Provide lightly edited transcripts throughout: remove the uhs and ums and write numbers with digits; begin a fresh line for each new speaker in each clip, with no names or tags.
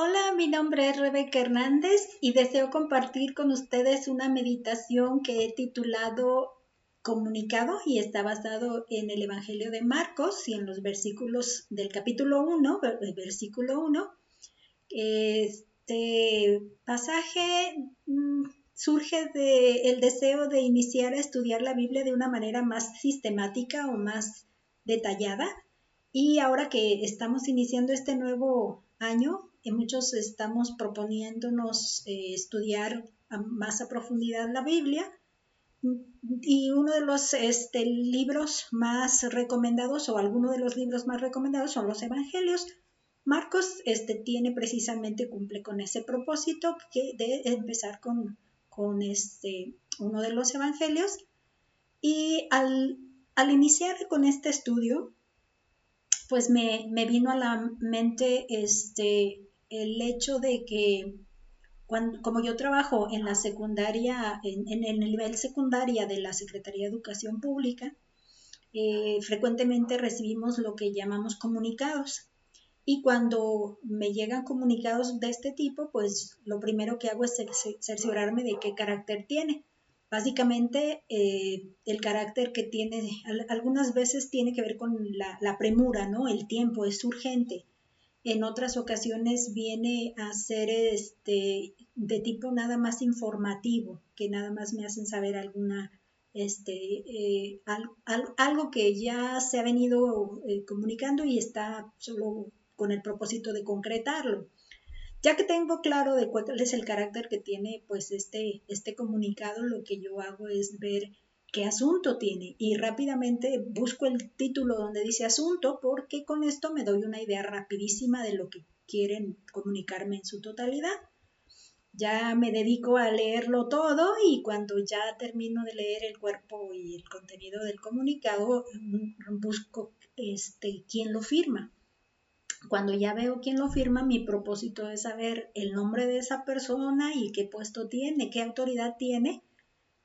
Hola, mi nombre es Rebeca Hernández y deseo compartir con ustedes una meditación que he titulado Comunicado y está basado en el Evangelio de Marcos y en los versículos del capítulo 1, versículo 1. Este pasaje surge del deseo de iniciar a estudiar la Biblia de una manera más sistemática o más detallada. Y ahora que estamos iniciando este nuevo año, muchos estamos proponiéndonos estudiar más a profundidad la Biblia. Y uno de los libros más recomendados, o alguno de los libros más recomendados, son los Evangelios. Marcos cumple con ese propósito de empezar con uno de los Evangelios. Y al iniciar con este estudio, pues me vino a la mente el hecho de que como yo trabajo en la secundaria, en el nivel secundaria de la Secretaría de Educación Pública, frecuentemente recibimos lo que llamamos comunicados. Y cuando me llegan comunicados de este tipo, pues lo primero que hago es cerciorarme de qué carácter tiene. Básicamente, el carácter que tiene, algunas veces tiene que ver con la premura, ¿no? El tiempo es urgente. En otras ocasiones viene a ser de tipo nada más informativo, que nada más me hacen saber algo que ya se ha venido comunicando y está solo con el propósito de concretarlo. Ya que tengo claro de cuál es el carácter que tiene pues este comunicado, lo que yo hago es ver qué asunto tiene y rápidamente busco el título donde dice asunto, porque con esto me doy una idea rapidísima de lo que quieren comunicarme en su totalidad. Ya me dedico a leerlo todo y cuando ya termino de leer el cuerpo y el contenido del comunicado, busco quién lo firma. Cuando ya veo quién lo firma, mi propósito es saber el nombre de esa persona y qué puesto tiene, qué autoridad tiene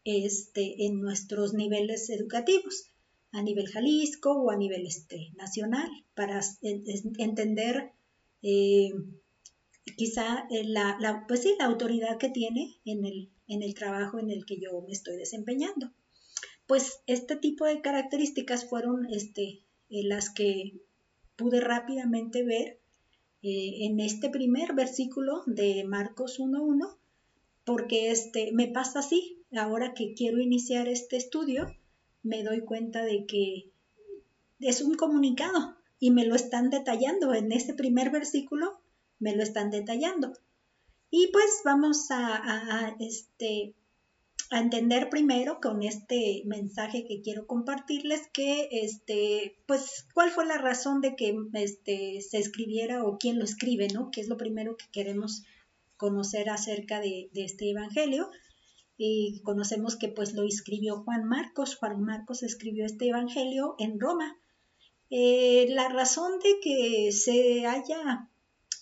en nuestros niveles educativos, a nivel Jalisco o a nivel nacional, para entender quizá pues sí, la autoridad que tiene en el trabajo en el que yo me estoy desempeñando. Pues este tipo de características fueron las que pude rápidamente ver en este primer versículo de Marcos 1:1, porque me pasa así. Ahora que quiero iniciar este estudio, me doy cuenta de que es un comunicado y me lo están detallando. En este primer versículo me lo están detallando. Y pues vamos a entender primero con este mensaje que quiero compartirles que pues cuál fue la razón de que se escribiera o quién lo escribe, ¿no? Que es lo primero que queremos conocer acerca de este evangelio. Y conocemos que pues lo escribió Juan Marcos. Juan Marcos escribió este evangelio en Roma. La razón de que se haya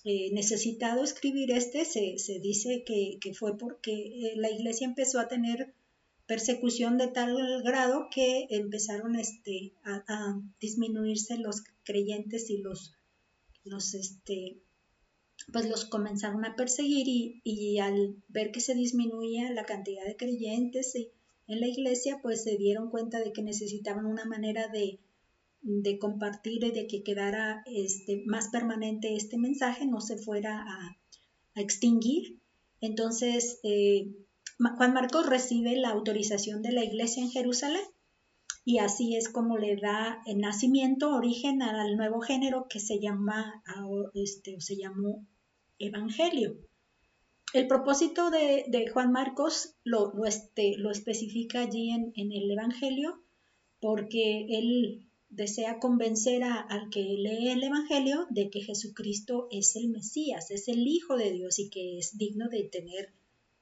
necesitado escribir se dice que fue porque la iglesia empezó a tener persecución de tal grado que empezaron a disminuirse los creyentes y pues los comenzaron a perseguir y al ver que se disminuía la cantidad de creyentes en la iglesia, pues se dieron cuenta de que necesitaban una manera de compartir y de que quedara más permanente este mensaje, no se fuera a extinguir. Entonces, Juan Marcos recibe la autorización de la iglesia en Jerusalén y así es como le da el nacimiento, origen al nuevo género que se llama, se llamó Evangelio. El propósito de Juan Marcos lo especifica allí en el Evangelio, porque él desea convencer al que lee el Evangelio de que Jesucristo es el Mesías, es el Hijo de Dios y que es digno de tener,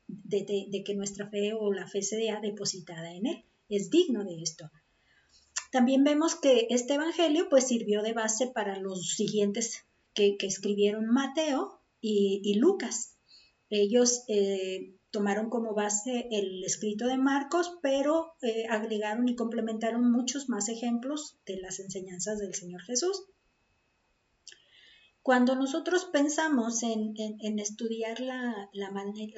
de que nuestra fe o la fe sea depositada en él. Es digno de esto. También vemos que este Evangelio pues sirvió de base para los siguientes que escribieron Mateo y Lucas. Ellos tomaron como base el escrito de Marcos, pero agregaron y complementaron muchos más ejemplos de las enseñanzas del Señor Jesús. Cuando nosotros pensamos en estudiar la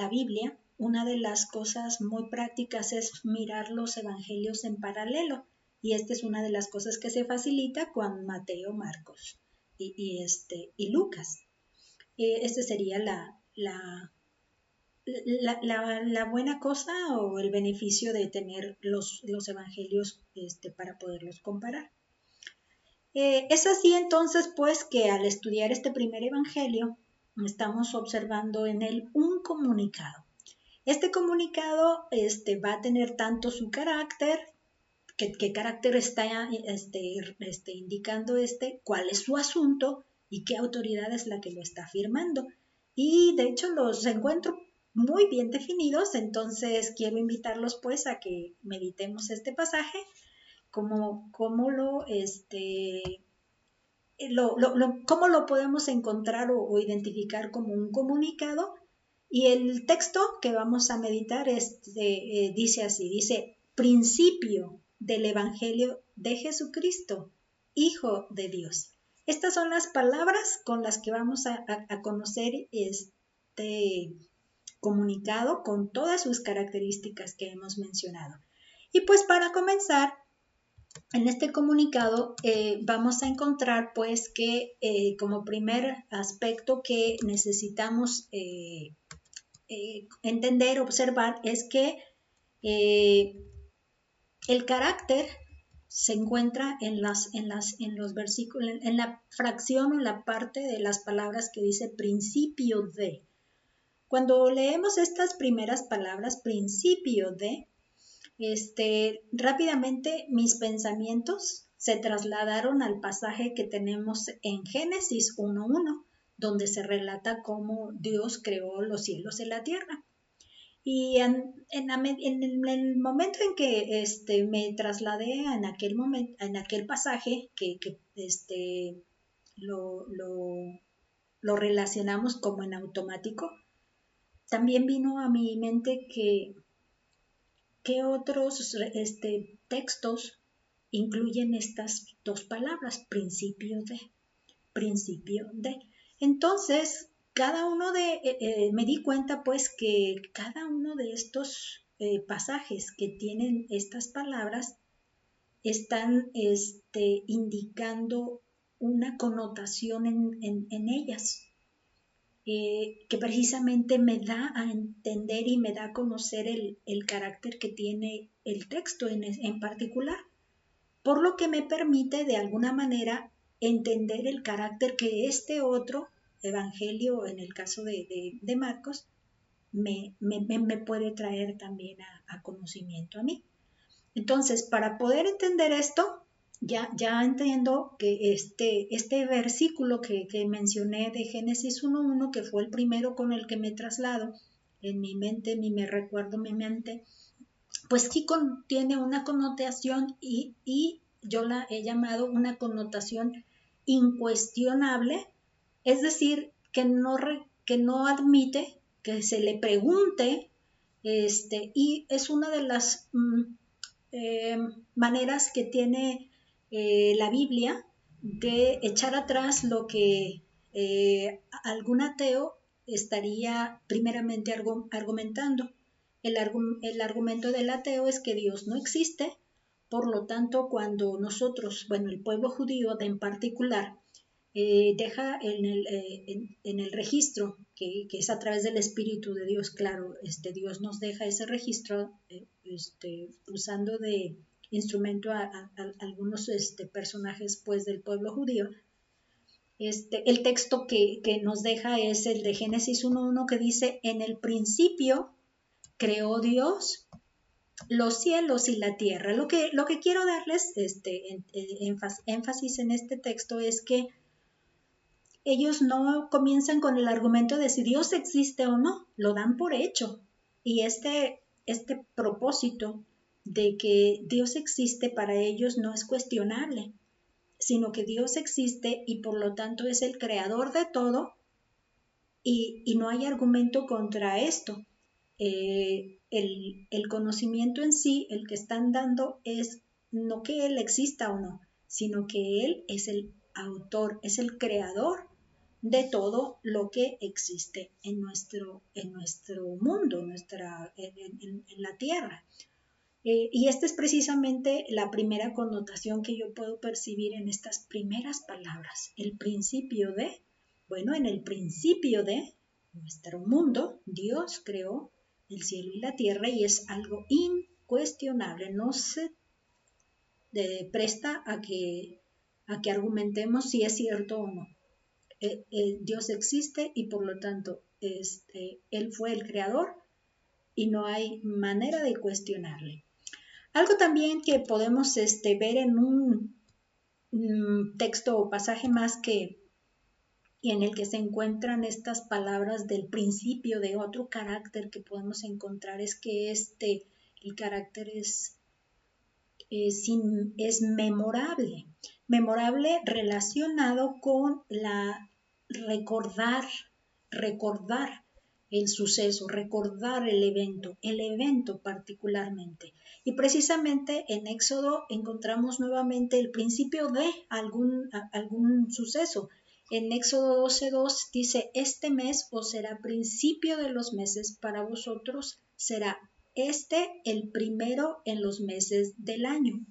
Biblia, una de las cosas muy prácticas es mirar los evangelios en paralelo. Y esta es una de las cosas que se facilita con Mateo, Marcos y Lucas. Esta sería la buena cosa o el beneficio de tener los evangelios para poderlos comparar. Es así entonces pues que al estudiar este primer evangelio estamos observando en él un comunicado. Este comunicado va a tener tanto su carácter, qué carácter está indicando cuál es su asunto y qué autoridad es la que lo está firmando. Y de hecho los encuentro muy bien definidos, entonces quiero invitarlos pues a que meditemos este pasaje, cómo lo podemos encontrar o identificar como un comunicado. Y el texto que vamos a meditar dice así, dice, principio del Evangelio de Jesucristo, Hijo de Dios. Estas son las palabras con las que vamos a conocer este comunicado con todas sus características que hemos mencionado. Y pues para comenzar, en este comunicado vamos a encontrar pues que como primer aspecto que necesitamos entender, observar, es que el carácter se encuentra en los versículos, en la fracción o la parte de las palabras que dice principio de. Cuando leemos estas primeras palabras, principio de, rápidamente mis pensamientos se trasladaron al pasaje que tenemos en Génesis 1:1, donde se relata cómo Dios creó los cielos y la tierra. Y en el momento en que me trasladé en aquel pasaje que lo relacionamos como en automático, también vino a mi mente ¿qué otros textos incluyen estas dos palabras, principio de? Entonces, me di cuenta pues que cada uno de estos pasajes que tienen estas palabras están indicando una connotación en ellas. Que precisamente me da a entender y me da a conocer el carácter que tiene el texto en particular, por lo que me permite de alguna manera entender el carácter que este otro evangelio, en el caso de Marcos, me puede traer también a conocimiento a mí. Entonces, para poder entender esto, ya entiendo que este versículo que mencioné de Génesis 1:1, que fue el primero con el que me traslado en mi mente, me recuerdo mi mente, pues sí tiene una connotación y yo la he llamado una connotación incuestionable, es decir, que no admite que se le pregunte, y es una de las maneras que tiene la Biblia de echar atrás lo que algún ateo estaría primeramente argumentando. El argumento del ateo es que Dios no existe, por lo tanto, cuando nosotros, el pueblo judío en particular, deja en el registro, que es a través del Espíritu de Dios, claro, Dios nos deja ese registro usando de instrumento a algunos personajes pues del pueblo judío. El texto que nos deja es el de Génesis 1:1, que dice, en el principio creó Dios los cielos y la tierra. Lo que quiero darles énfasis en este texto es que ellos no comienzan con el argumento de si Dios existe o no, lo dan por hecho. Y este propósito de que Dios existe para ellos no es cuestionable, sino que Dios existe y por lo tanto es el creador de todo y no hay argumento contra esto. El conocimiento en sí, el que están dando es no que Él exista o no, sino que Él es el autor, es el creador de todo lo que existe en nuestro mundo, en la tierra. Y esta es precisamente la primera connotación que yo puedo percibir en estas primeras palabras. El principio de, bueno, en el principio de nuestro mundo, Dios creó el cielo y la tierra y es algo incuestionable. No se presta a que argumentemos si es cierto o no. Dios existe y por lo tanto Él fue el creador y no hay manera de cuestionarle. Algo también que podemos ver en un texto o pasaje más en el que se encuentran estas palabras del principio de otro carácter que podemos encontrar es que el carácter es memorable, relacionado con recordar el suceso, recordar el evento particularmente. Y precisamente en Éxodo encontramos nuevamente el principio de algún suceso. En Éxodo 12:2 dice, este mes os será principio de los meses, para vosotros será el primero en los meses del año.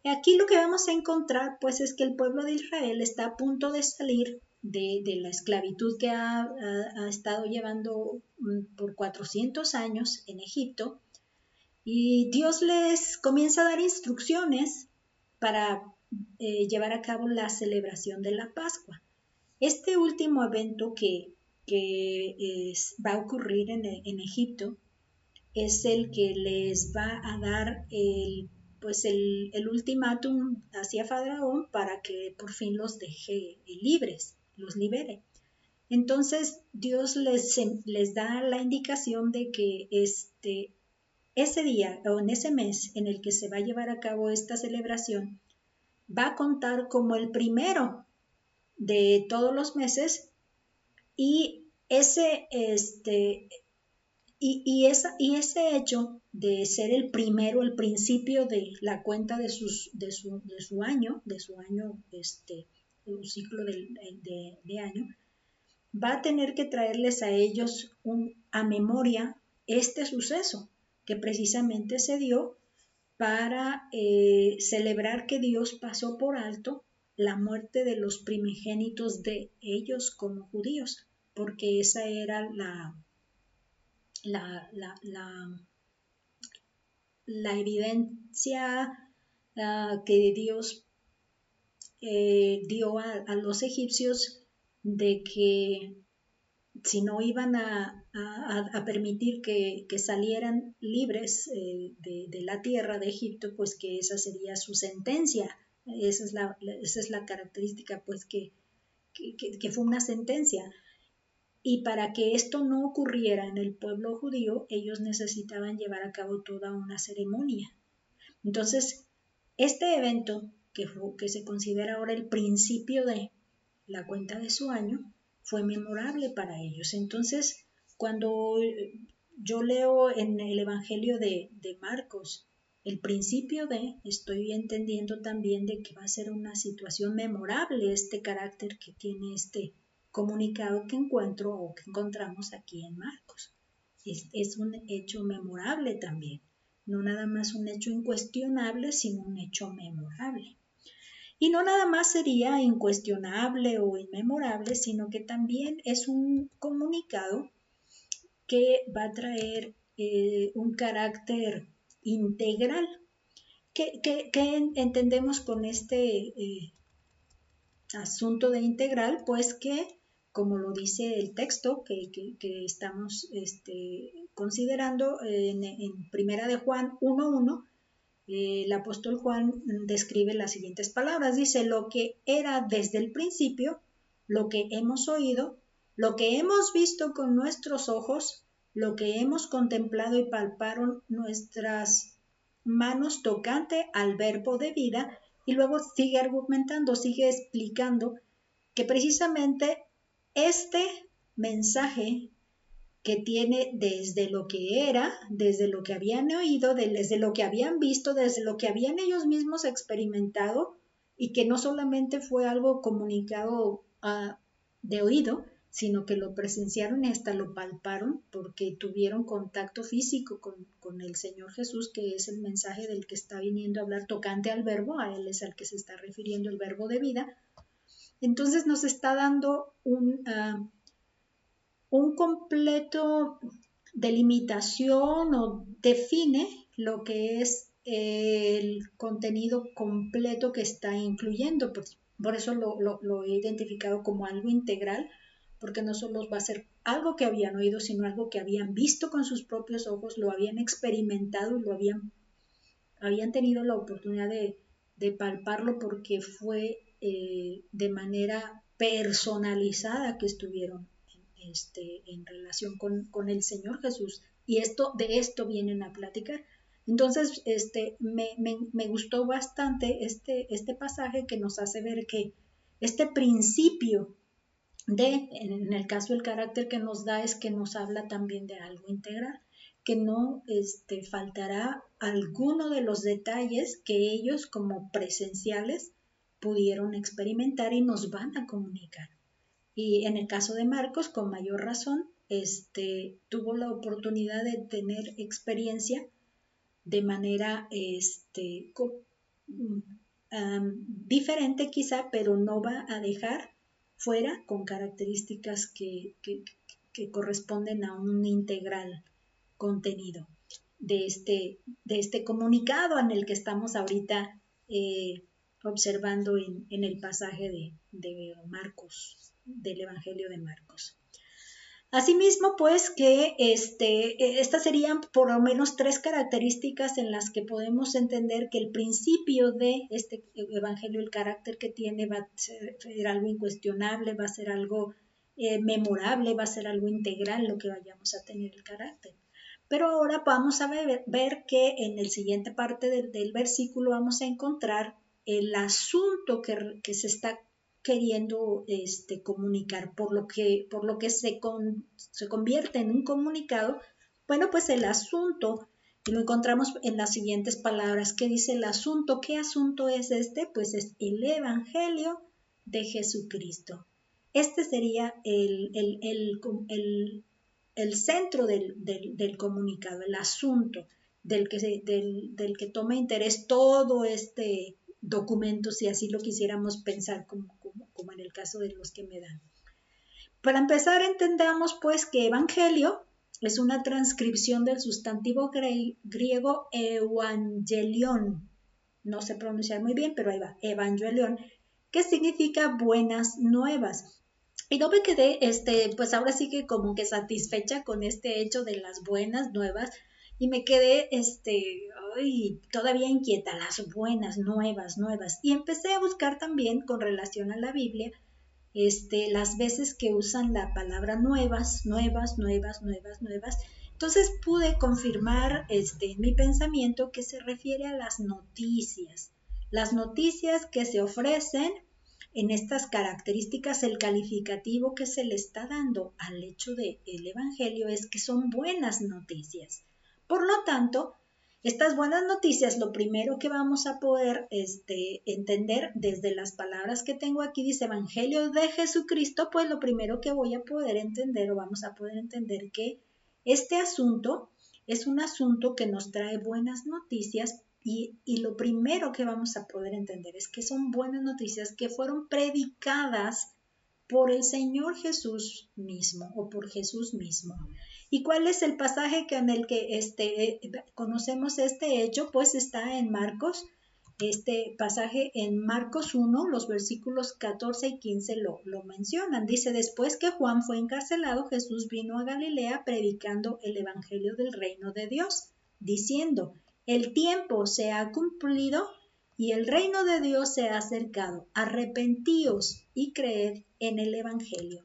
Aquí lo que vamos a encontrar pues es que el pueblo de Israel está a punto de salir de la esclavitud que ha estado llevando por 400 años en Egipto, y Dios les comienza a dar instrucciones para llevar a cabo la celebración de la Pascua. Este último evento que va a ocurrir en Egipto es el que les va a dar el ultimátum hacia Faraón para que por fin los deje libres, los libere. Entonces Dios les da la indicación de que ese día o en ese mes en el que se va a llevar a cabo esta celebración va a contar como el primero de todos los meses, y ese ese hecho de ser el primero, el principio de la cuenta de su año, un ciclo de año, va a tener que traerles a ellos a memoria este suceso que precisamente se dio para celebrar que Dios pasó por alto la muerte de los primogénitos de ellos como judíos, porque esa era la evidencia que Dios dio a los egipcios de que si no iban a permitir que salieran libres de la tierra de Egipto, pues que esa sería su sentencia. Esa es la característica, pues que fue una sentencia. Y para que esto no ocurriera en el pueblo judío, ellos necesitaban llevar a cabo toda una ceremonia. Entonces, este evento, que se considera ahora el principio de la cuenta de su año, fue memorable para ellos. Entonces, cuando yo leo en el Evangelio de Marcos el principio estoy entendiendo también de que va a ser una situación memorable este carácter que tiene este comunicado que encontramos aquí en Marcos. Es un hecho memorable también, no nada más un hecho incuestionable, sino un hecho memorable. Y no nada más sería incuestionable o inmemorable, sino que también es un comunicado que va a traer un carácter integral. ¿Qué entendemos con este asunto de integral? Pues que, como lo dice el texto que estamos considerando en Primera de Juan 1:1, el apóstol Juan describe las siguientes palabras. Dice, lo que era desde el principio, lo que hemos oído, lo que hemos visto con nuestros ojos, lo que hemos contemplado y palparon nuestras manos tocante al verbo de vida. Y luego sigue argumentando, sigue explicando que precisamente este mensaje que tiene desde lo que era, desde lo que habían oído, desde lo que habían visto, desde lo que habían ellos mismos experimentado, y que no solamente fue algo comunicado de oído, sino que lo presenciaron y hasta lo palparon porque tuvieron contacto físico con el Señor Jesús, que es el mensaje del que está viniendo a hablar tocante al verbo, a él es al que se está refiriendo el verbo de vida. Entonces nos está dando un completo delimitación o define lo que es el contenido completo que está incluyendo. Por eso lo he identificado como algo integral, porque no solo va a ser algo que habían oído, sino algo que habían visto con sus propios ojos, lo habían experimentado y lo habían tenido la oportunidad de palparlo porque fue de manera personalizada que estuvieron en relación con el Señor Jesús. Y de esto vienen a platicar. Entonces, me gustó bastante este pasaje que nos hace ver que este principio en el caso del carácter que nos da es que nos habla también de algo integral, que no faltará alguno de los detalles que ellos como presenciales pudieron experimentar y nos van a comunicar. Y en el caso de Marcos, con mayor razón, tuvo la oportunidad de tener experiencia de manera diferente quizá, pero no va a dejar fuera con características que corresponden a un integral contenido de este comunicado en el que estamos ahorita observando en el pasaje de Marcos, del Evangelio de Marcos. Asimismo, pues que estas serían por lo menos 3 características en las que podemos entender que el principio de este evangelio, el carácter que tiene, va a ser algo incuestionable, va a ser algo memorable, va a ser algo integral lo que vayamos a tener el carácter. Pero ahora vamos a ver que en la siguiente parte del versículo vamos a encontrar el asunto que se está queriendo comunicar, por lo que se convierte en un comunicado. Bueno, pues el asunto, y lo encontramos en las siguientes palabras. ¿Qué dice el asunto? ¿Qué asunto es este? Pues es el Evangelio de Jesucristo. Este sería el centro del comunicado, el asunto del que toma interés todo documento, si así lo quisiéramos pensar, como en el caso de los que me dan. Para empezar, entendamos pues que evangelio es una transcripción del sustantivo griego evangelion. No sé pronunciar muy bien, pero ahí va, evangelion, que significa buenas nuevas. Y no me quedé, pues ahora sí que como que satisfecha con este hecho de las buenas nuevas, y me quedé, todavía inquieta, las buenas nuevas. Y empecé a buscar también con relación a la Biblia, las veces que usan la palabra nuevas. Entonces pude confirmar, en mi pensamiento que se refiere a las noticias que se ofrecen. En estas características, el calificativo que se le está dando al hecho del Evangelio es que son buenas noticias. Por lo tanto, estas buenas noticias, lo primero que vamos a poder entender desde las palabras que tengo aquí, dice Evangelio de Jesucristo, pues lo primero que voy a poder entender, o vamos a poder entender, que este asunto es un asunto que nos trae buenas noticias. Y lo primero que vamos a poder entender es que son buenas noticias que fueron predicadas por el Señor Jesús mismo, o por Jesús mismo. ¿Y cuál es el pasaje en el que conocemos este hecho? Pues está en Marcos. Este pasaje en Marcos 1, los versículos 14 y 15 lo mencionan. Dice: después que Juan fue encarcelado, Jesús vino a Galilea predicando el evangelio del reino de Dios, diciendo: el tiempo se ha cumplido y el reino de Dios se ha acercado. Arrepentíos y creed en el evangelio.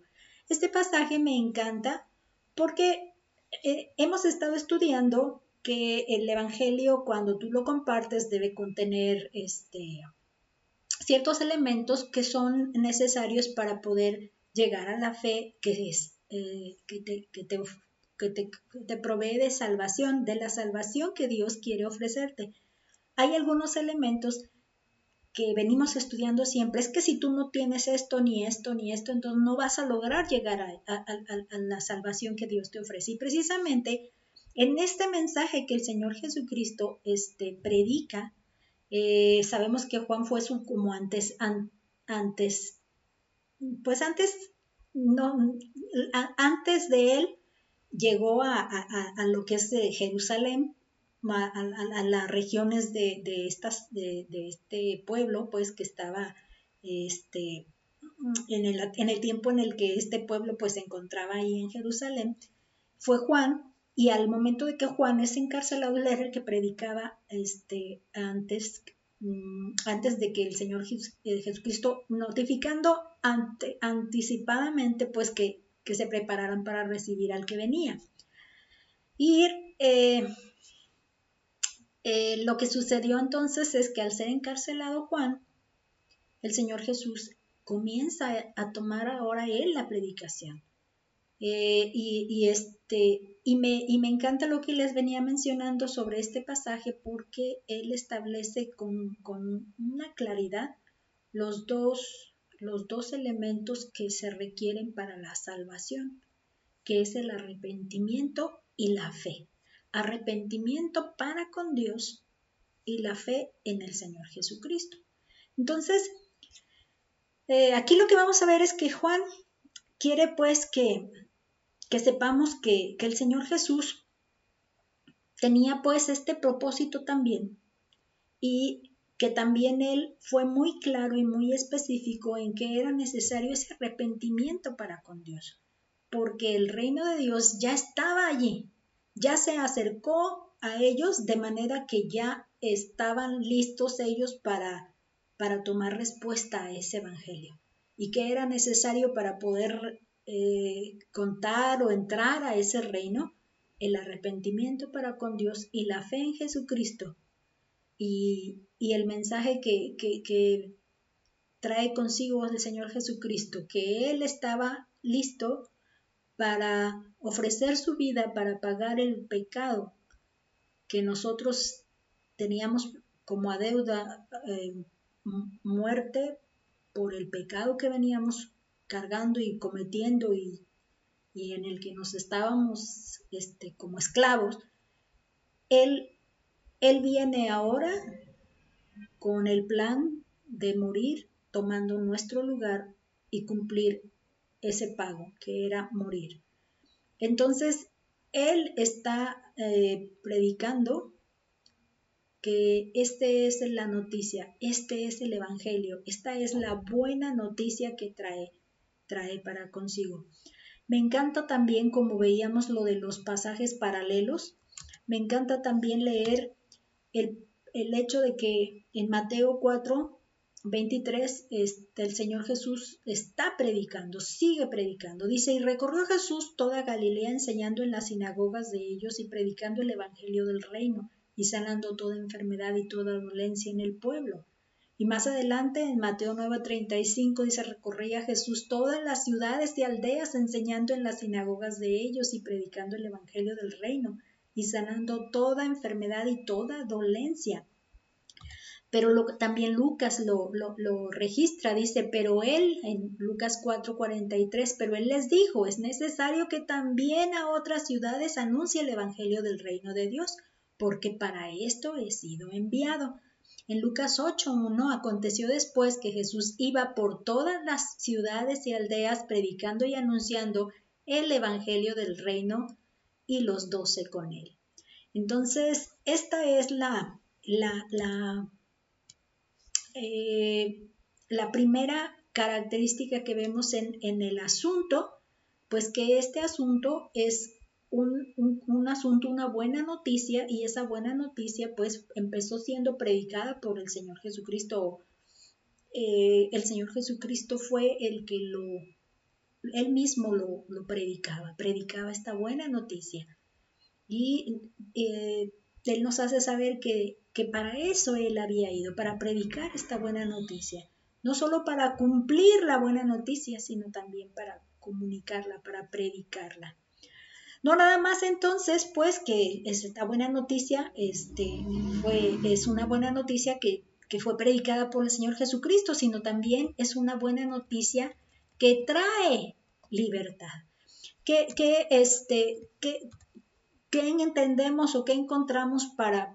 Este pasaje me encanta porque hemos estado estudiando que el evangelio, cuando tú lo compartes, debe contener ciertos elementos que son necesarios para poder llegar a la fe, que es que te provee de salvación, de la salvación que Dios quiere ofrecerte. Hay algunos elementos que venimos estudiando siempre, es que si tú no tienes esto, ni esto, ni esto, entonces no vas a lograr llegar a la salvación que Dios te ofrece. Y precisamente en este mensaje que el Señor Jesucristo predica, sabemos que Juan fue como antes, pues no, antes de él llegó a lo que es de Jerusalén, a las regiones de este pueblo, pues que estaba en el tiempo en el que este pueblo pues se encontraba ahí en Jerusalén, fue Juan, y al momento de que Juan es encarcelado, él era el que predicaba antes de que el Señor Jesucristo, notificando anticipadamente pues que se prepararan para recibir al que venía. Y lo que sucedió entonces es que al ser encarcelado Juan, el Señor Jesús comienza a tomar ahora él la predicación. Y me encanta lo que les venía mencionando sobre este pasaje, porque él establece con una claridad los dos elementos que se requieren para la salvación, que es el arrepentimiento y la fe. Arrepentimiento para con Dios y la fe en el Señor Jesucristo. Entonces, aquí lo que vamos a ver es que Juan quiere pues que sepamos que el Señor Jesús tenía pues este propósito también, y que también él fue muy claro y muy específico en que era necesario ese arrepentimiento para con Dios, porque el reino de Dios ya estaba allí, ya se acercó a ellos, de manera que ya estaban listos ellos para tomar respuesta a ese evangelio, y que era necesario para poder contar o entrar a ese reino, el arrepentimiento para con Dios y la fe en Jesucristo, y el mensaje que trae consigo el Señor Jesucristo, que Él estaba listo para ofrecer su vida para pagar el pecado que nosotros teníamos como adeuda, muerte por el pecado que veníamos cargando y cometiendo, y en el que nos estábamos como esclavos. Él viene ahora con el plan de morir, tomando nuestro lugar y cumplir ese pago que era morir. Entonces, él está predicando que esta es la noticia, este es el evangelio, esta es la buena noticia que trae para consigo. Me encanta también, como veíamos lo de los pasajes paralelos, me encanta también leer el hecho de que en Mateo 4:23 el Señor Jesús está predicando, sigue predicando. Dice: y recorrió Jesús toda Galilea, enseñando en las sinagogas de ellos y predicando el evangelio del reino, y sanando toda enfermedad y toda dolencia en el pueblo. Y más adelante en Mateo 9:35 dice: recorría Jesús todas las ciudades y aldeas, enseñando en las sinagogas de ellos y predicando el evangelio del reino, y sanando toda enfermedad y toda dolencia. Pero también Lucas lo registra, dice: pero él, en Lucas 4:43, pero él les dijo: es necesario que también a otras ciudades anuncie el evangelio del reino de Dios, porque para esto he sido enviado. En Lucas 8:1, aconteció después que Jesús iba por todas las ciudades y aldeas predicando y anunciando el evangelio del reino, y los 12 con él. Entonces, esta es la primera característica que vemos en el asunto, pues que este asunto es un asunto, una buena noticia, y esa buena noticia pues empezó siendo predicada por el Señor Jesucristo. El Señor Jesucristo fue el que él mismo lo predicaba esta buena noticia, y Él nos hace saber que para eso Él había ido, para predicar esta buena noticia. No solo para cumplir la buena noticia, sino también para comunicarla, para predicarla. No nada más entonces, pues, que esta buena noticia es una buena noticia que que fue predicada por el Señor Jesucristo, sino también es una buena noticia que trae libertad. ¿Qué entendemos o qué encontramos para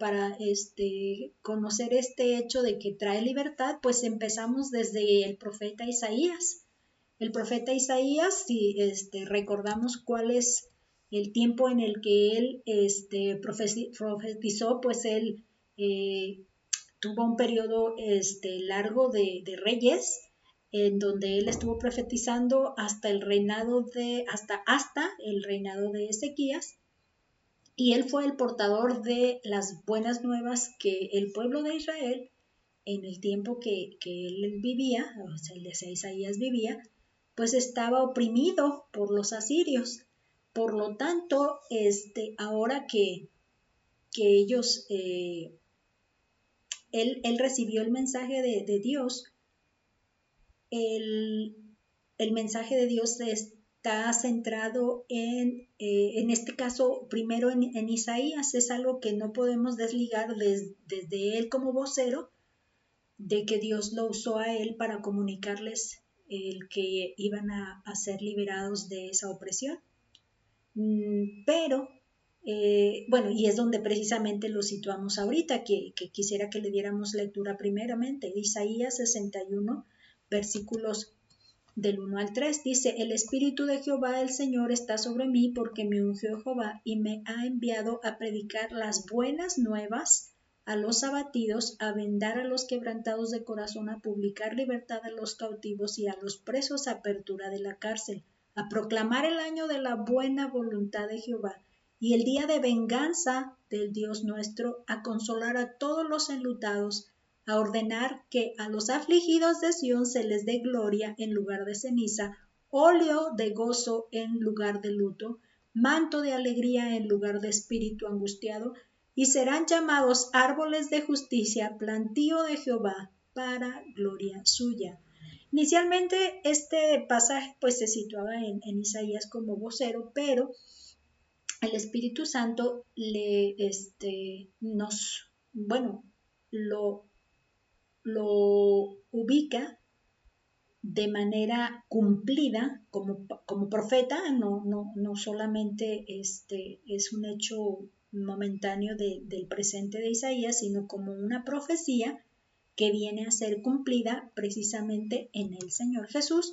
conocer este hecho de que trae libertad? Pues empezamos desde el profeta Isaías. El profeta Isaías, si recordamos cuál es el tiempo en el que él profetizó, pues él tuvo un periodo largo de reyes, en donde él estuvo profetizando hasta el reinado de Ezequías, y él fue el portador de las buenas nuevas que el pueblo de Israel, en el tiempo que él vivía, o sea, el de Isaías vivía, pues estaba oprimido por los asirios. Por lo tanto, ahora que ellos, él recibió el mensaje de Dios, el mensaje de Dios está centrado en este caso, primero en Isaías. Es algo que no podemos desligar desde él como vocero, de que Dios lo usó a él para comunicarles el que iban a ser liberados de esa opresión. Pero, bueno, y es donde precisamente lo situamos ahorita, que quisiera que le diéramos lectura primeramente. Isaías 61, versículos del 1 al 3, dice: El Espíritu de Jehová el Señor está sobre mí, porque me ungió Jehová y me ha enviado a predicar las buenas nuevas a los abatidos, a vendar a los quebrantados de corazón, a publicar libertad a los cautivos y a los presos apertura de la cárcel, a proclamar el año de la buena voluntad de Jehová y el día de venganza del Dios nuestro, a consolar a todos los enlutados, a ordenar que a los afligidos de Sión se les dé gloria en lugar de ceniza, óleo de gozo en lugar de luto, manto de alegría en lugar de espíritu angustiado, y serán llamados árboles de justicia, plantío de Jehová, para gloria suya. Inicialmente este pasaje pues se situaba en Isaías como vocero, pero el Espíritu Santo lo ubica de manera cumplida como profeta. No solamente es un hecho momentáneo del presente de Isaías, sino como una profecía que viene a ser cumplida precisamente en el Señor Jesús.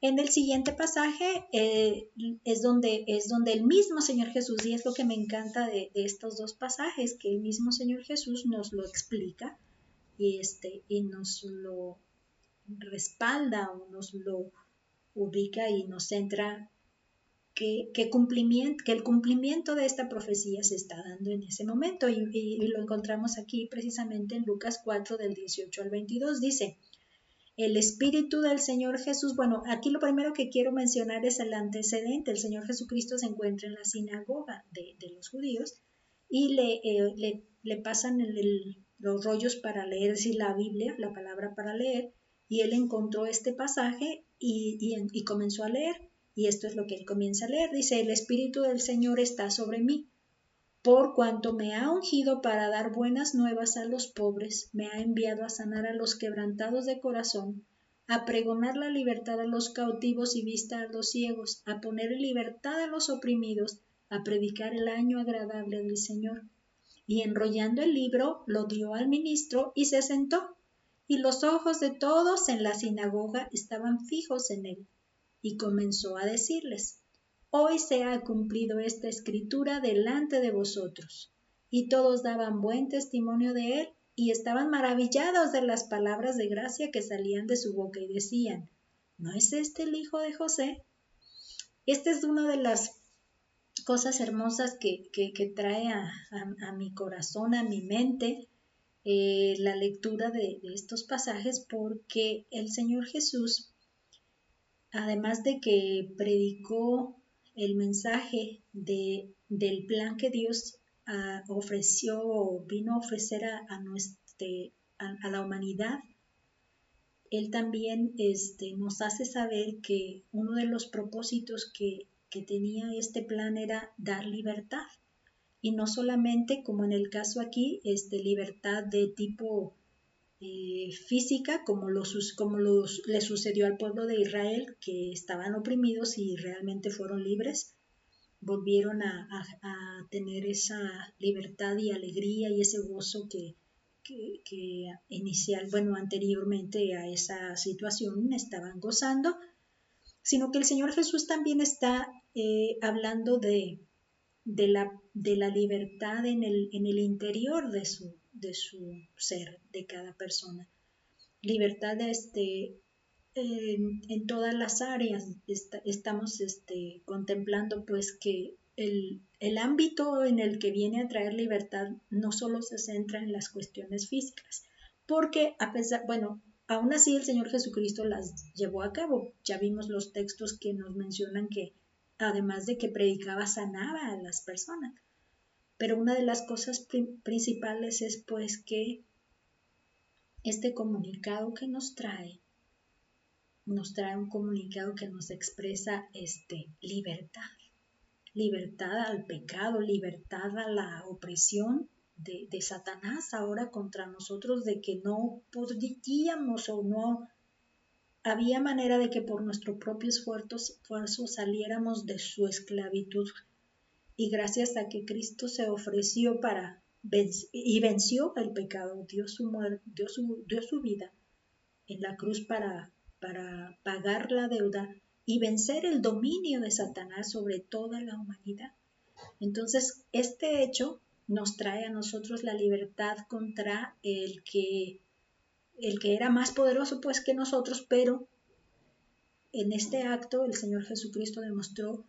En el siguiente pasaje es donde el mismo Señor Jesús, y es lo que me encanta de estos dos pasajes, que el mismo Señor Jesús nos lo explica y nos lo respalda o nos lo ubica y nos centra que el cumplimiento de esta profecía se está dando en ese momento, y lo encontramos aquí precisamente en Lucas 4 del 18 al 22. Dice: el Espíritu del Señor Jesús. Bueno, aquí lo primero que quiero mencionar es el antecedente. El Señor Jesucristo se encuentra en la sinagoga de los judíos y le pasan los rollos para leer, es decir, la Biblia, la palabra para leer, y él encontró este pasaje y comenzó a leer, y esto es lo que él comienza a leer. Dice: el Espíritu del Señor está sobre mí, por cuanto me ha ungido para dar buenas nuevas a los pobres, me ha enviado a sanar a los quebrantados de corazón, a pregonar la libertad a los cautivos y vista a los ciegos, a poner en libertad a los oprimidos, a predicar el año agradable del Señor. Y enrollando el libro, lo dio al ministro y se sentó, y los ojos de todos en la sinagoga estaban fijos en él, y comenzó a decirles: hoy se ha cumplido esta escritura delante de vosotros. Y todos daban buen testimonio de él, y estaban maravillados de las palabras de gracia que salían de su boca, y decían: ¿no es este el hijo de José? Esta es una de las cosas hermosas que trae a mi corazón, a mi mente, la lectura de estos pasajes, porque el Señor Jesús, además de que predicó el mensaje del plan que Dios ofreció o vino a ofrecer a la humanidad, él también nos hace saber que uno de los propósitos que tenía este plan era dar libertad, y no solamente, como en el caso aquí, libertad de tipo física, como le sucedió al pueblo de Israel, que estaban oprimidos y realmente fueron libres, volvieron a tener esa libertad y alegría y ese gozo que anteriormente a esa situación estaban gozando, sino que el Señor Jesús también está hablando de la libertad en el interior de su ser, de cada persona. Libertad en todas las áreas. Estamos contemplando pues que el ámbito en el que viene a traer libertad no solo se centra en las cuestiones físicas, porque aún así el Señor Jesucristo las llevó a cabo. Ya vimos los textos que nos mencionan que además de que predicaba, sanaba a las personas. Pero una de las cosas principales es pues que este comunicado que nos trae un comunicado que nos expresa libertad. Libertad al pecado, libertad a la opresión de Satanás ahora contra nosotros, de que no podríamos o no había manera de que por nuestro propio esfuerzo saliéramos de su esclavitud. Y gracias a que Cristo se ofreció y venció el pecado, dio su vida en la cruz para pagar la deuda y vencer el dominio de Satanás sobre toda la humanidad. Entonces, este hecho nos trae a nosotros la libertad contra el que era más poderoso pues que nosotros, pero en este acto el Señor Jesucristo demostró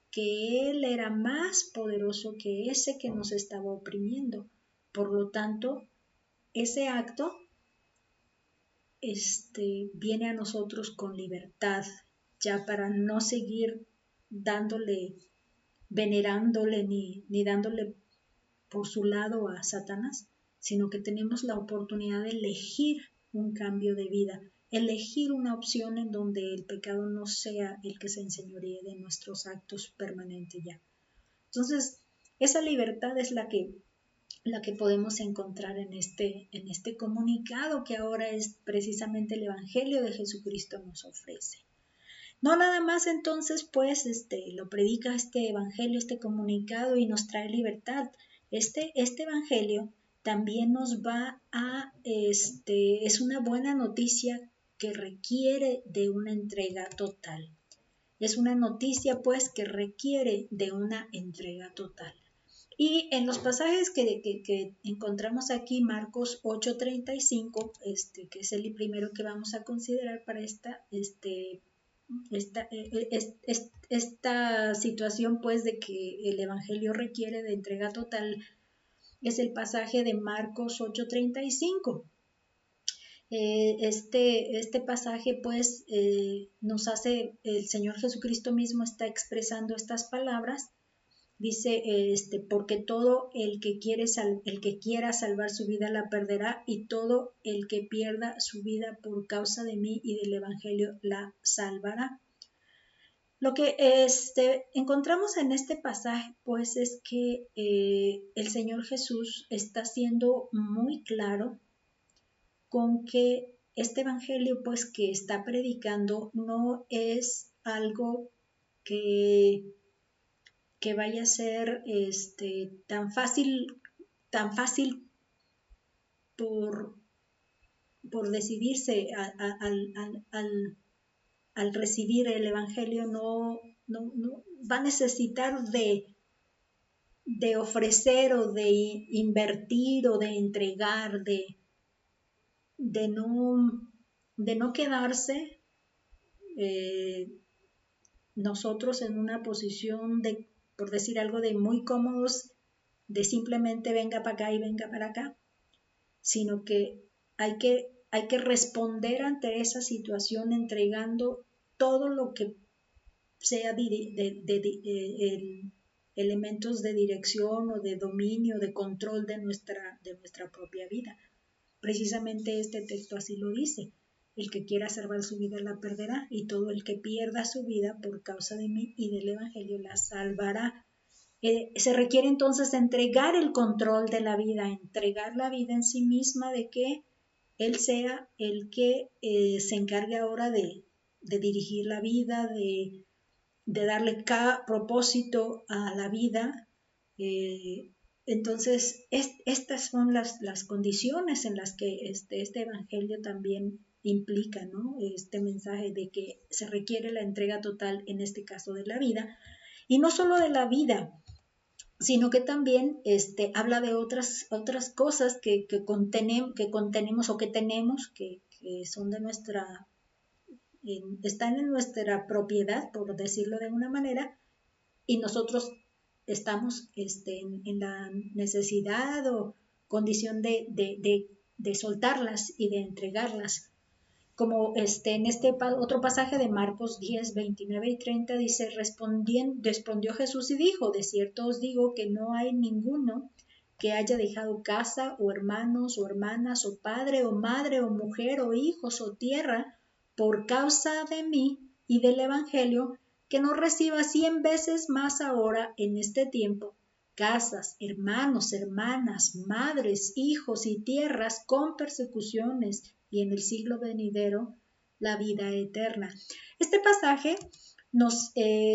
que Él era más poderoso que ese que nos estaba oprimiendo. Por lo tanto, ese acto viene a nosotros con libertad, ya para no seguir venerándole ni dándole por su lado a Satanás, sino que tenemos la oportunidad de elegir un cambio de vida, elegir una opción en donde el pecado no sea el que se enseñoree de nuestros actos permanente ya. Entonces, esa libertad es la que podemos encontrar en este comunicado que ahora es precisamente el Evangelio de Jesucristo nos ofrece. No nada más entonces pues lo predica este Evangelio, este comunicado y nos trae libertad. Este Evangelio también nos va es una buena noticia que requiere de una entrega total. Es una noticia pues que requiere de una entrega total. Y en los pasajes que encontramos aquí, Marcos 8:35, que es el primero que vamos a considerar para esta situación pues de que el Evangelio requiere de entrega total, es el pasaje de Marcos 8:35. Este pasaje pues nos hace, el Señor Jesucristo mismo está expresando estas palabras. Dice, porque todo el que quiera salvar su vida la perderá, y todo el que pierda su vida por causa de mí y del Evangelio la salvará. Lo que encontramos en este pasaje, pues, es que el Señor Jesús está siendo muy claro con que este Evangelio, pues, que está predicando no es algo que vaya a ser tan fácil por decidirse al recibir el Evangelio. No va a necesitar de ofrecer o de invertir o de entregar, de no quedarse nosotros en una posición de, por decir algo, de muy cómodos, de simplemente venga para acá y venga para acá, sino que hay que responder ante esa situación entregando todo lo que sea elementos de dirección o de dominio, de control de nuestra propia vida. Precisamente este texto así lo dice: el que quiera salvar su vida la perderá, y todo el que pierda su vida por causa de mí y del Evangelio la salvará. Se requiere entonces entregar el control de la vida, entregar la vida en sí misma, ¿de qué? Él sea el que se encargue ahora de dirigir la vida, de darle cada propósito a la vida. Entonces, estas son las condiciones en las que este evangelio también implica, ¿no? Este mensaje de que se requiere la entrega total, en este caso de la vida, y no solo de la vida, sino que también habla de otras cosas que contenemos o que tenemos, que son de nuestra, están en nuestra propiedad, por decirlo de una manera, y nosotros estamos en la necesidad o condición de soltarlas y de entregarlas. Como en este otro pasaje de Marcos 10, 29 y 30 dice, respondió Jesús y dijo, de cierto os digo que no hay ninguno que haya dejado casa o hermanos o hermanas o padre o madre o mujer o hijos o tierra por causa de mí y del Evangelio, que no reciba 100 veces más ahora en este tiempo, casas, hermanos, hermanas, madres, hijos y tierras con persecuciones y en el siglo venidero la vida eterna. Este pasaje nos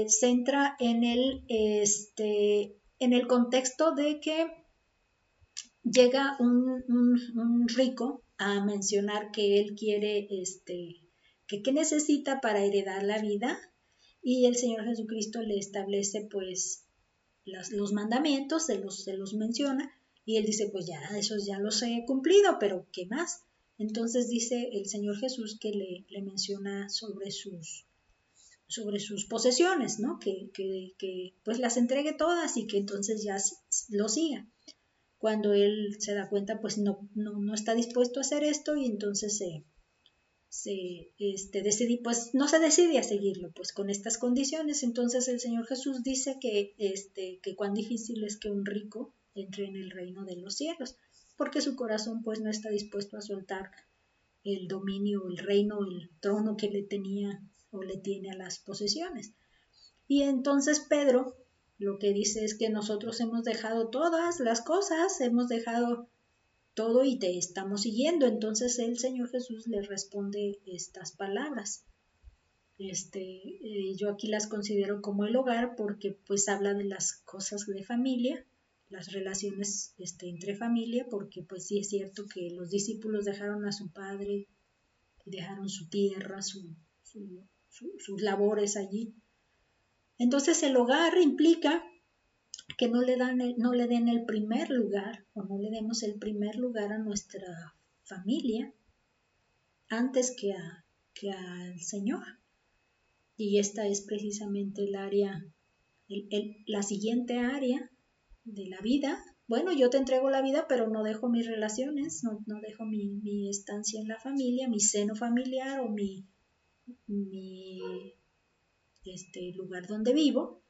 centra en el contexto de que llega un rico a mencionar que él quiere, que necesita para heredar la vida, y el Señor Jesucristo le establece pues los mandamientos, se los menciona, y él dice, pues ya, esos ya los he cumplido, pero ¿qué más? Entonces dice el Señor Jesús que le menciona sobre sus posesiones, ¿no? Que pues las entregue todas y que entonces ya lo siga. Cuando él se da cuenta, pues no está dispuesto a hacer esto, y entonces pues no se decide a seguirlo, pues con estas condiciones. Entonces el Señor Jesús dice que cuán difícil es que un rico entre en el reino de los cielos, porque su corazón pues no está dispuesto a soltar el dominio, el reino, el trono que le tenía o le tiene a las posesiones. Y entonces Pedro lo que dice es que nosotros hemos dejado todas las cosas, hemos dejado todo y te estamos siguiendo. Entonces el Señor Jesús le responde estas palabras. Yo aquí las considero como el hogar, porque pues habla de las cosas de familia, las relaciones entre familia, porque pues sí es cierto que los discípulos dejaron a su padre, dejaron su tierra, sus labores allí. Entonces el hogar implica que no le den el primer lugar, o no le demos el primer lugar a nuestra familia antes que al Señor. Y esta es precisamente el área, la siguiente área de la vida. Bueno, yo te entrego la vida, pero no dejo mis relaciones, no dejo mi estancia en la familia, mi seno familiar o mi lugar donde vivo,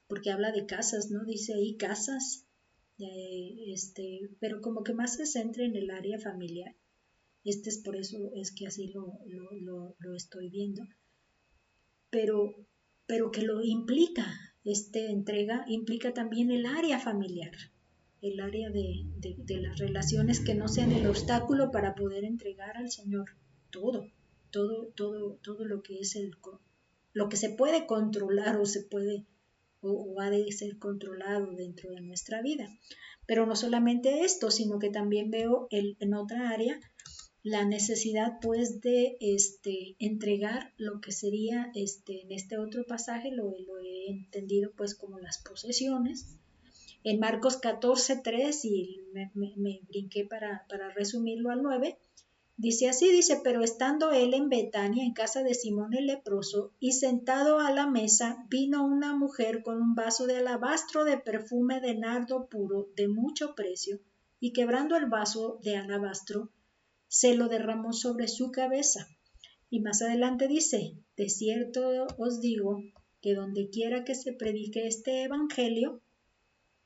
porque habla de casas, ¿no? Dice ahí casas, pero como que más se centra en el área familiar. Es por eso es que así lo estoy viendo. Pero que lo implica, entrega implica también el área familiar, el área de las relaciones, que no sean el obstáculo para poder entregar al Señor todo lo que es lo que se puede controlar o ha de ser controlado dentro de nuestra vida. Pero no solamente esto, sino que también veo en otra área la necesidad pues de entregar lo que sería en este otro pasaje, lo he entendido pues como las posesiones. En Marcos 14:3, y me brinqué para resumirlo al 9, dice así, pero estando él en Betania, en casa de Simón el leproso, y sentado a la mesa, vino una mujer con un vaso de alabastro de perfume de nardo puro, de mucho precio, y quebrando el vaso de alabastro, se lo derramó sobre su cabeza. Y más adelante dice, de cierto os digo que donde quiera que se predique este evangelio,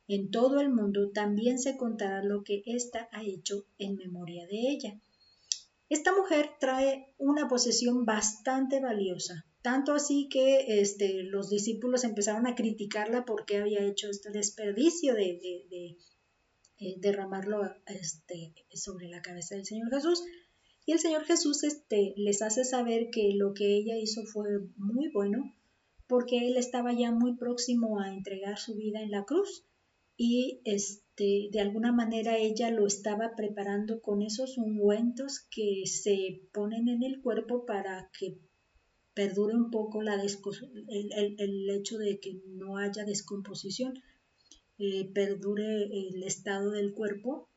en todo el mundo también se contará lo que ésta ha hecho en memoria de ella. Esta mujer trae una posesión bastante valiosa, tanto así que los discípulos empezaron a criticarla porque había hecho este desperdicio de derramarlo sobre la cabeza del Señor Jesús. Y el Señor Jesús les hace saber que lo que ella hizo fue muy bueno, porque Él estaba ya muy próximo a entregar su vida en la cruz y de alguna manera ella lo estaba preparando con esos ungüentos que se ponen en el cuerpo para que perdure un poco el hecho de que no haya descomposición, perdure el estado del cuerpo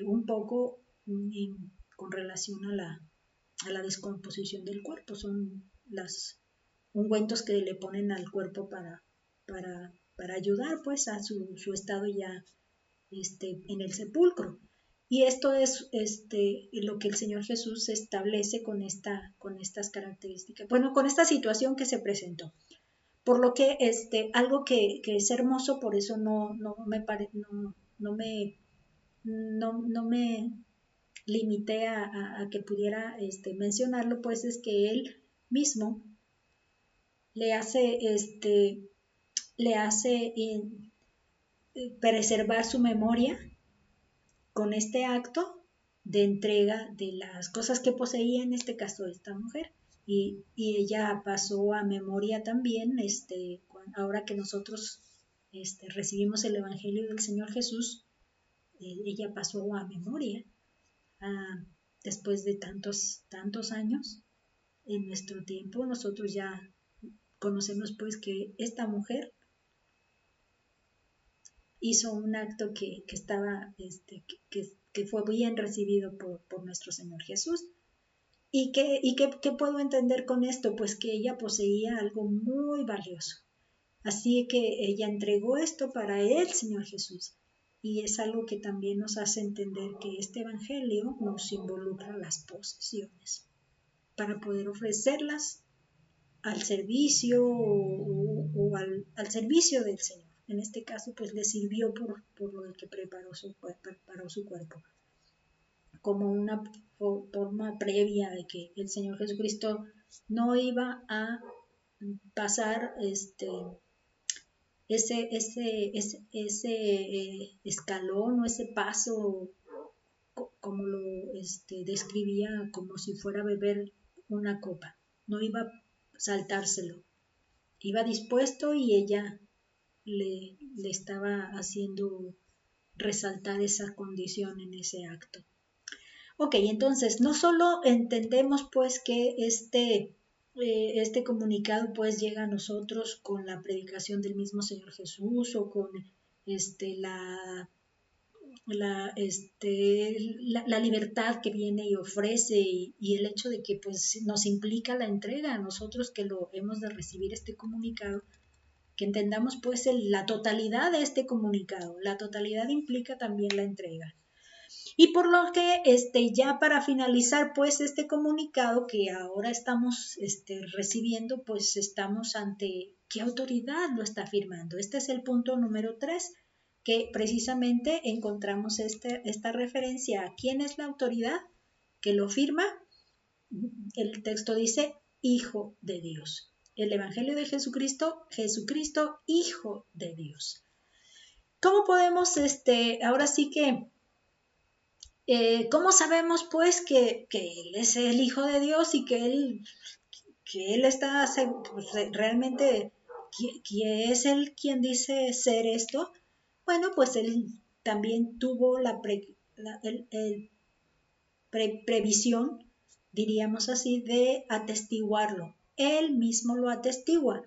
un poco con relación a la descomposición del cuerpo. Son los ungüentos que le ponen al cuerpo para ayudar pues a su estado ya en el sepulcro. Y esto es lo que el Señor Jesús establece con estas características, bueno, con esta situación que se presentó. Por lo que algo que es hermoso, por eso no me limité a que pudiera mencionarlo, pues es que él mismo le hace preservar su memoria con este acto de entrega de las cosas que poseía, en este caso esta mujer, y ella pasó a memoria también, ahora que nosotros recibimos el Evangelio del Señor Jesús, ella pasó a memoria después de tantos años. En nuestro tiempo nosotros ya conocemos pues que esta mujer hizo un acto que estaba, que fue bien recibido por nuestro Señor Jesús. ¿Y qué puedo entender con esto? Pues que ella poseía algo muy valioso. Así que ella entregó esto para el Señor Jesús. Y es algo que también nos hace entender que este Evangelio nos involucra las posesiones para poder ofrecerlas al servicio o al servicio del Señor. En este caso, pues le sirvió por lo que preparó su cuerpo, como una forma previa de que el Señor Jesucristo no iba a pasar ese escalón o ese paso, como lo describía, como si fuera a beber una copa. No iba a saltárselo. Iba dispuesto y ella le estaba haciendo resaltar esa condición en ese acto. Ok, entonces no solo entendemos pues que este comunicado pues llega a nosotros con la predicación del mismo Señor Jesús o con la libertad que viene y ofrece y el hecho de que pues nos implica la entrega a nosotros que lo hemos de recibir este comunicado, que entendamos pues la totalidad de este comunicado. La totalidad implica también la entrega. Y por lo que ya para finalizar pues este comunicado que ahora estamos recibiendo, pues estamos ante qué autoridad lo está firmando. Este es el punto número 3, que precisamente encontramos esta referencia a quién es la autoridad que lo firma. El texto dice Hijo de Dios. El Evangelio de Jesucristo, Hijo de Dios. ¿Cómo podemos ahora sí que ¿cómo sabemos pues que Él es el Hijo de Dios y que Él está pues, realmente, que es Él quien dice ser esto? Bueno, pues Él también tuvo previsión, diríamos así, de atestiguarlo. Él mismo lo atestigua.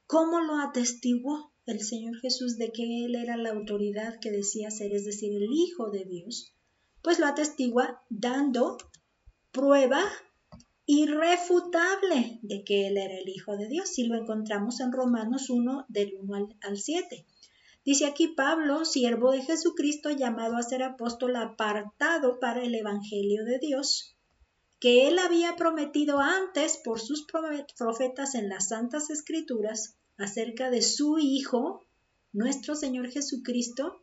¿Cómo lo atestiguó el Señor Jesús de que Él era la autoridad que decía ser, es decir, el Hijo de Dios? Pues lo atestigua dando prueba irrefutable de que Él era el Hijo de Dios. Si lo encontramos en Romanos 1, del 1 al 7. Dice aquí Pablo, siervo de Jesucristo, llamado a ser apóstol, apartado para el Evangelio de Dios, que Él había prometido antes por sus profetas en las Santas Escrituras, acerca de su Hijo, nuestro Señor Jesucristo,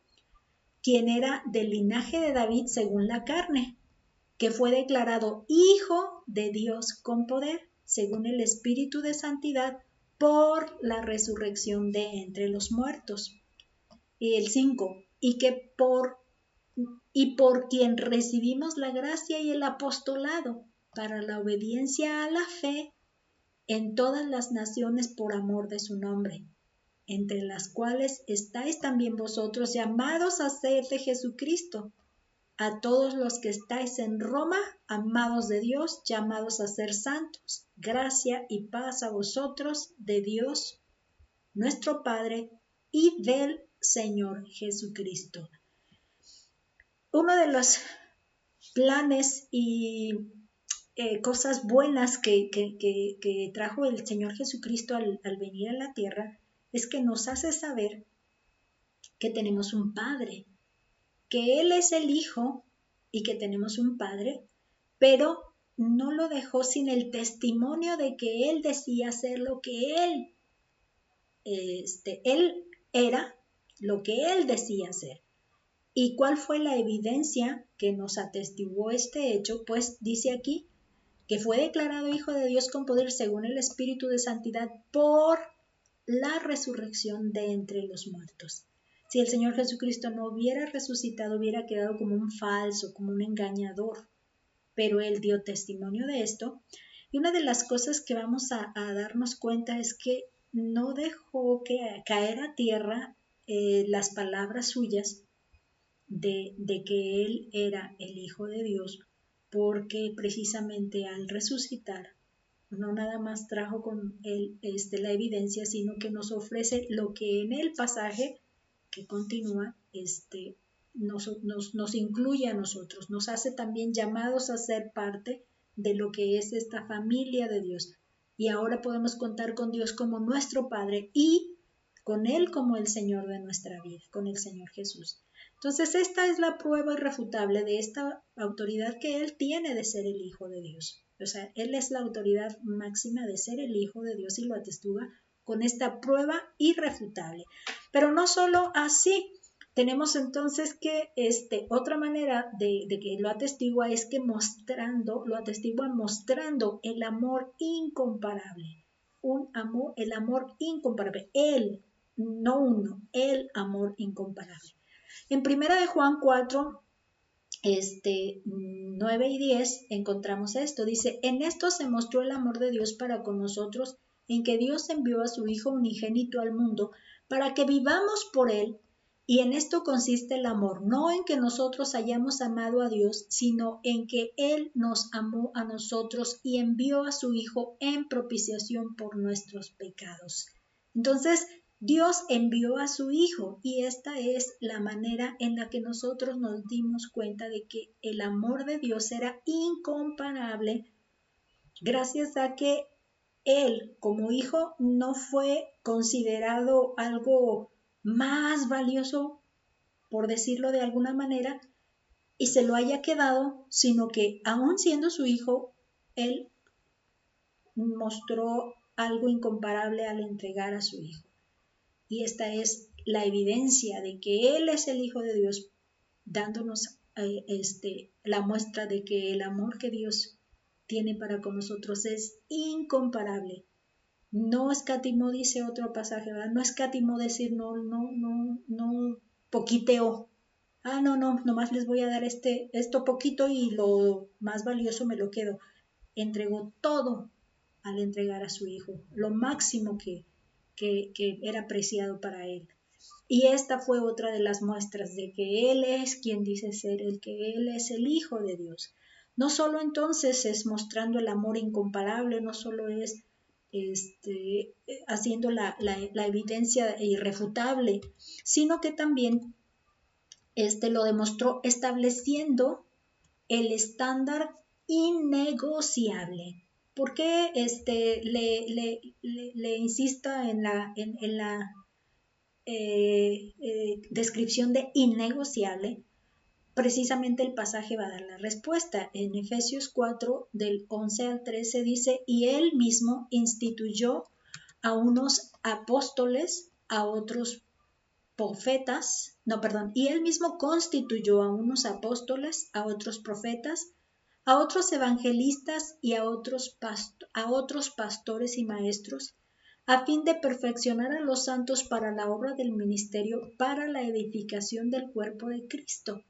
quien era del linaje de David según la carne, que fue declarado Hijo de Dios con poder, según el Espíritu de Santidad, por la resurrección de entre los muertos. Y el 5, y que por y por quien recibimos la gracia y el apostolado para la obediencia a la fe en todas las naciones por amor de su nombre, entre las cuales estáis también vosotros llamados a ser de Jesucristo, a todos los que estáis en Roma, amados de Dios, llamados a ser santos, gracia y paz a vosotros de Dios, nuestro Padre, y del Señor Jesucristo. Uno de los planes y cosas buenas que trajo el Señor Jesucristo al venir a la tierra es que nos hace saber que tenemos un Padre, que Él es el Hijo y que tenemos un Padre, pero no lo dejó sin el testimonio de que Él decía ser lo que Él era, lo que Él decía ser. ¿Y cuál fue la evidencia que nos atestiguó este hecho? Pues dice aquí que fue declarado Hijo de Dios con poder según el Espíritu de Santidad por la resurrección de entre los muertos. Si el Señor Jesucristo no hubiera resucitado, hubiera quedado como un falso, como un engañador, pero Él dio testimonio de esto. Y una de las cosas que vamos a darnos cuenta es que no dejó caer a tierra las palabras suyas de que Él era el Hijo de Dios, porque precisamente al resucitar no nada más trajo con él la evidencia, sino que nos ofrece lo que en el pasaje que continúa nos incluye a nosotros, nos hace también llamados a ser parte de lo que es esta familia de Dios. Y ahora podemos contar con Dios como nuestro Padre y con Él como el Señor de nuestra vida, con el Señor Jesús. Entonces esta es la prueba irrefutable de esta autoridad que Él tiene de ser el Hijo de Dios. O sea, Él es la autoridad máxima de ser el Hijo de Dios y lo atestúa con esta prueba irrefutable. Pero no solo así, tenemos entonces que otra manera de que lo atestigua es que lo atestigua mostrando el amor incomparable. El amor incomparable. Él, no uno, el amor incomparable. En 1 de Juan 4, 9 y 10 encontramos esto. Dice, en esto se mostró el amor de Dios para con nosotros, en que Dios envió a su Hijo unigénito al mundo para que vivamos por Él. Y en esto consiste el amor, no en que nosotros hayamos amado a Dios, sino en que Él nos amó a nosotros y envió a su Hijo en propiciación por nuestros pecados. Entonces, Dios envió a su Hijo y esta es la manera en la que nosotros nos dimos cuenta de que el amor de Dios era incomparable gracias a que Él como Hijo no fue considerado algo más valioso, por decirlo de alguna manera, y se lo haya quedado, sino que aún siendo su Hijo, Él mostró algo incomparable al entregar a su Hijo. Y esta es la evidencia de que Él es el Hijo de Dios, dándonos la muestra de que el amor que Dios tiene para con nosotros es incomparable. No escatimó, dice otro pasaje, ¿verdad? No escatimó decir no poquiteo. No, nomás les voy a dar esto poquito y lo más valioso me lo quedo. Entregó todo al entregar a su Hijo, lo máximo que era preciado para Él. Y esta fue otra de las muestras de que Él es quien dice ser, que Él es el Hijo de Dios. No solo entonces es mostrando el amor incomparable, no solo es haciendo la evidencia irrefutable, sino que también lo demostró estableciendo el estándar innegociable. ¿Por qué le insista en la descripción de innegociable? Precisamente el pasaje va a dar la respuesta. En Efesios 4, del 11 al 13 dice, y Él mismo instituyó a unos apóstoles, a otros profetas, y Él mismo constituyó a unos apóstoles, a otros profetas, a otros evangelistas y a otros pastores y maestros, a fin de perfeccionar a los santos para la obra del ministerio, para la edificación del cuerpo de Cristo,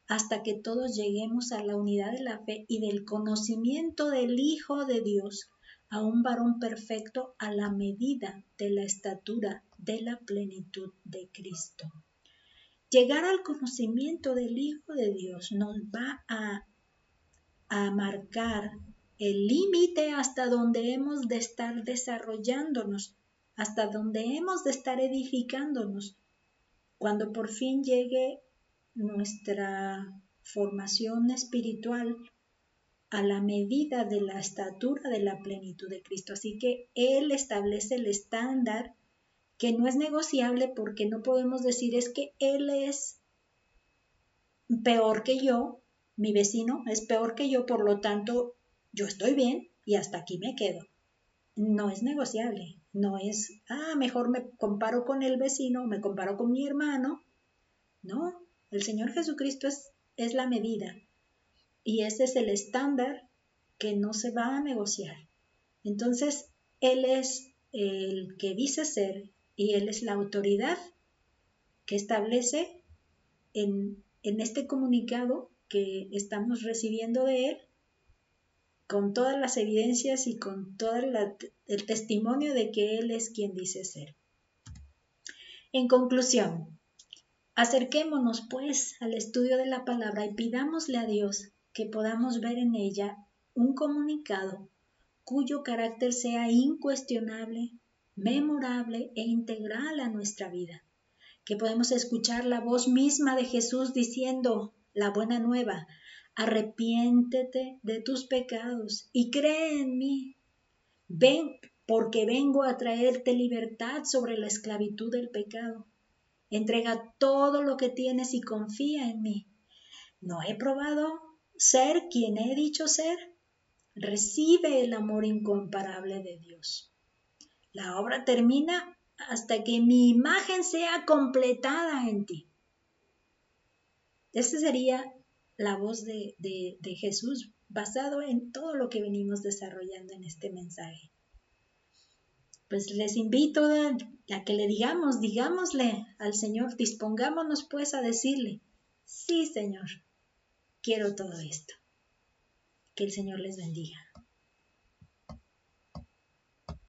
hasta que todos lleguemos a la unidad de la fe y del conocimiento del Hijo de Dios, a un varón perfecto a la medida de la estatura de la plenitud de Cristo. Llegar al conocimiento del Hijo de Dios nos va a marcar el límite hasta donde hemos de estar desarrollándonos, hasta donde hemos de estar edificándonos. Cuando por fin llegue nuestra formación espiritual a la medida de la estatura de la plenitud de Cristo. Así que Él establece el estándar que no es negociable, porque no podemos decir es que Él es peor que yo, mi vecino es peor que yo, por lo tanto yo estoy bien y hasta aquí me quedo. No es negociable, no es, mejor me comparo con el vecino, me comparo con mi hermano. No, el Señor Jesucristo es la medida y ese es el estándar que no se va a negociar. Entonces, Él es el que dice ser y Él es la autoridad que establece en este comunicado que estamos recibiendo de Él, con todas las evidencias y con todo el testimonio de que Él es quien dice ser. En conclusión, acerquémonos pues al estudio de la palabra y pidámosle a Dios que podamos ver en ella un comunicado cuyo carácter sea incuestionable, memorable e integral a nuestra vida. Que podemos escuchar la voz misma de Jesús diciendo la buena nueva: arrepiéntete de tus pecados y cree en mí. Ven, porque vengo a traerte libertad sobre la esclavitud del pecado. Entrega todo lo que tienes y confía en mí. ¿No he probado ser quien he dicho ser? Recibe el amor incomparable de Dios. La obra termina hasta que mi imagen sea completada en ti. Esa sería la voz de Jesús, basado en todo lo que venimos desarrollando en este mensaje. Pues les invito a que le digámosle al Señor, dispongámonos pues a decirle: sí, Señor, quiero todo esto. Que el Señor les bendiga.